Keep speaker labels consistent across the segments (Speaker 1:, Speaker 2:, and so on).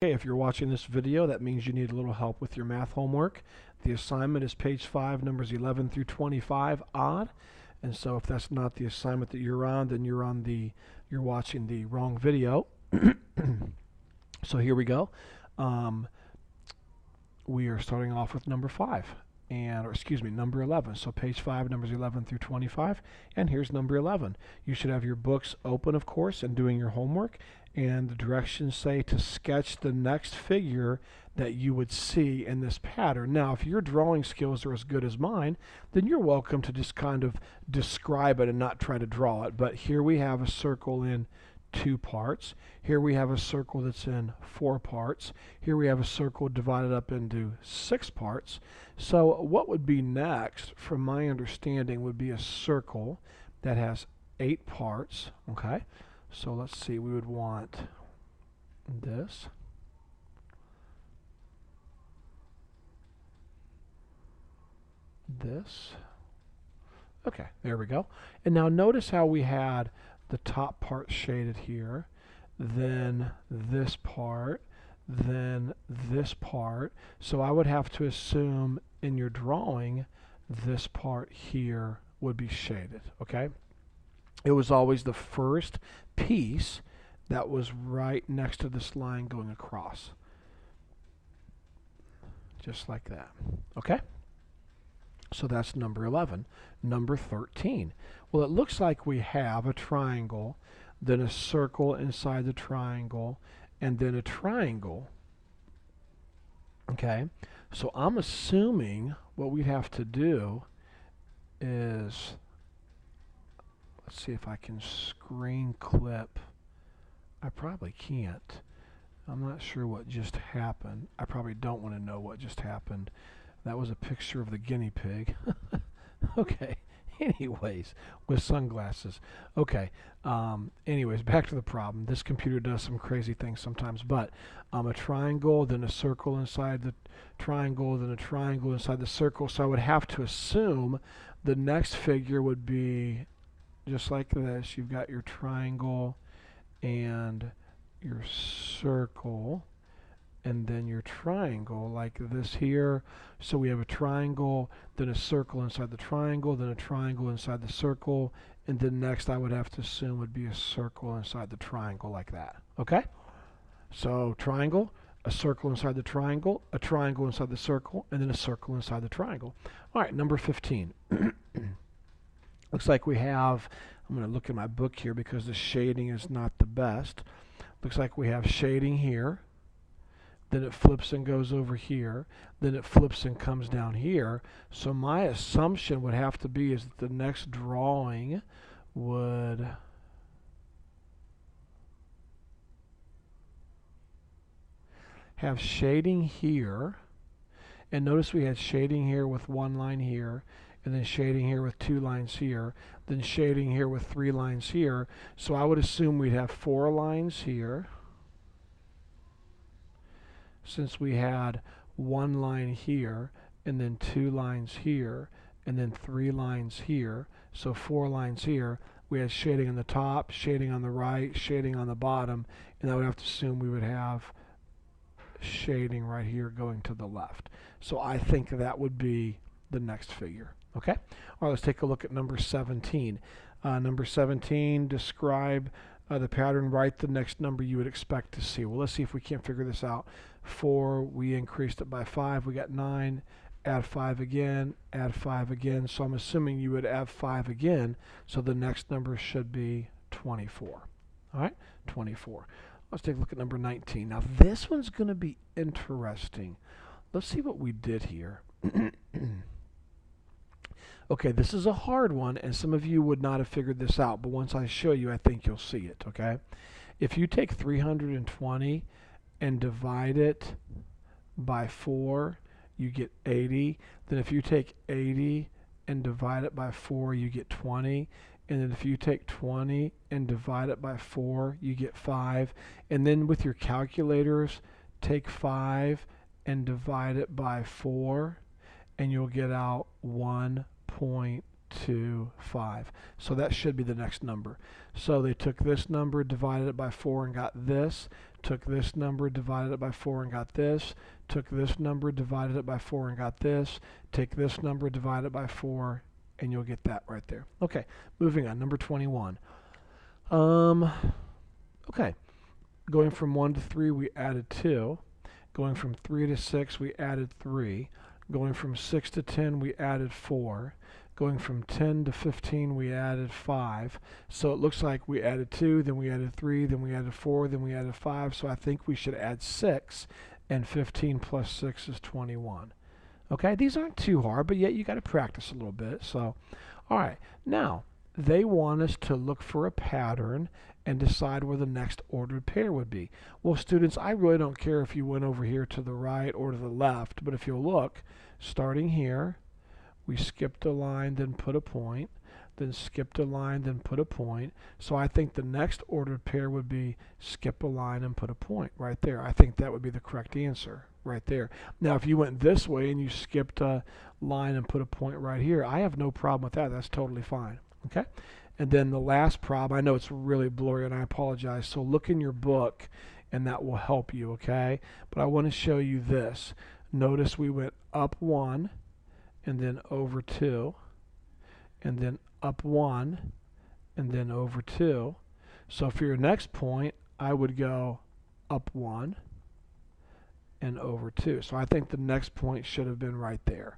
Speaker 1: Okay, if you're watching this video, that means you need a little help with your math homework. The assignment is page 5, numbers 11 through 25 odd. And so if that's not the assignment that you're on, then you're watching the wrong video. So here we go. We are starting off with number 5. Or excuse me, number 11. So page 5, numbers 11 through 25. And here's number 11. You should have your books open, of course, and doing your homework. And the directions say to sketch the next figure that you would see in this pattern. Now, if your drawing skills are as good as mine, then you're welcome to just kind of describe it and not try to draw it. But here we have a circle in 2 parts. Here we have a circle that's in 4 parts. Here we have a circle divided up into 6 parts. So what would be next, from my understanding, would be a circle that has 8 parts. Okay, so let's see, we would want this. This. Okay, there we go. And now notice how we had the top part shaded here, then this part, then this part. So I would have to assume in your drawing this part here would be shaded, okay? It was always the first piece that was right next to this line going across. Just like that, okay? So that's number 11. Number 13. Well, it looks like we have a triangle, then a circle inside the triangle, and then a triangle. Okay, so I'm assuming what we'd have to do is, let's see if I can screen clip. I probably can't. I'm not sure what just happened. I probably don't want to know what just happened. That was a picture of the guinea pig. Okay, anyways, with sunglasses. Okay, anyways, back to the problem. This computer does some crazy things sometimes, but a triangle, then a circle inside the triangle, then a triangle inside the circle. So I would have to assume the next figure would be just like this. You've got your triangle and your circle, and then your triangle like this here. So we have a triangle, then a circle inside the triangle, then a triangle inside the circle, and then next I would have to assume would be a circle inside the triangle like that. Okay? So triangle, a circle inside the triangle, a triangle inside the circle, and then a circle inside the triangle. All right, number 15. Looks like we have, I'm going to look at my book here because the shading is not the best. Looks like we have shading here. Then it flips and goes over here, then it flips and comes down here. So my assumption would have to be is that the next drawing would have shading here, and notice we had shading here with 1 line here, and then shading here with 2 lines here, then shading here with 3 lines here. So I would assume we'd have 4 lines here, since we had 1 line here, and then 2 lines here, and then 3 lines here, so 4 lines here. We had shading on the top, shading on the right, shading on the bottom, and I would have to assume we would have shading right here going to the left. So I think that would be the next figure. Okay? All right, let's take a look at number 17. Number 17, describe the pattern, write the next number you would expect to see. Well, let's see if we can't figure this out. 4, we increased it by 5, we got 9, add 5 again, add 5 again. So I'm assuming you would add 5 again, so the next number should be 24. All right, 24. Let's take a look at number 19. Now this one's going to be interesting. Let's see what we did here. Okay, this is a hard one, and some of you would not have figured this out, but once I show you, I think you'll see it, okay? If you take 320 and divide it by 4, you get 80. Then if you take 80 and divide it by 4, you get 20. And then if you take 20 and divide it by 4, you get 5. And then with your calculators, take 5 and divide it by 4, and you'll get out 1.2. 2, 5. So that should be the next number. So they took this number, divided it by 4 and got this, took this number, divided it by 4 and got this, took this number, divided it by 4 and got this, take this number, divide it by 4, and you'll get that right there. Okay, moving on, number 21. Okay, going from 1 to 3, we added 2. Going from 3 to 6, we added 3. Going from 6 to 10, we added 4. Going from 10 to 15, we added 5. So it looks like we added 2, then we added 3, then we added 4, then we added 5. So I think we should add 6, and 15 plus 6 is 21. Okay, these aren't too hard, but yet you got to practice a little bit. So, all right, now they want us to look for a pattern and decide where the next ordered pair would be. Well, students, I really don't care if you went over here to the right or to the left, but if you'll look, starting here, we skipped a line, then put a point, then skipped a line, then put a point. So I think the next ordered pair would be skip a line and put a point right there. I think that would be the correct answer right there. Now, if you went this way and you skipped a line and put a point right here, I have no problem with that. That's totally fine. Okay? And then the last problem, I know it's really blurry and I apologize, so look in your book and that will help you, okay? But I want to show you this. Notice we went up 1 and then over 2 and then up 1 and then over 2. So for your next point, I would go up 1 and over 2. So I think the next point should have been right there.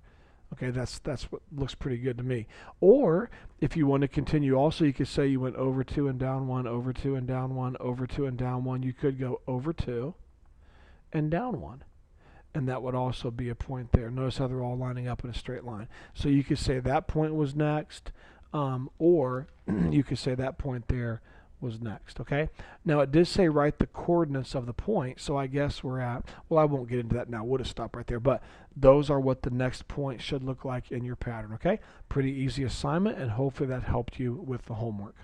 Speaker 1: Okay, that's what looks pretty good to me. Or if you want to continue also, you could say you went over 2 and down 1, over 2 and down 1, over 2 and down 1. You could go over 2 and down 1. And that would also be a point there. Notice how they're all lining up in a straight line. So you could say that point was next, or you could say that point there was next, okay? Now it did say write the coordinates of the point, so I guess we're at, well, I won't get into that now, we'll just stop right there, but those are what the next point should look like in your pattern, okay? Pretty easy assignment, and hopefully that helped you with the homework.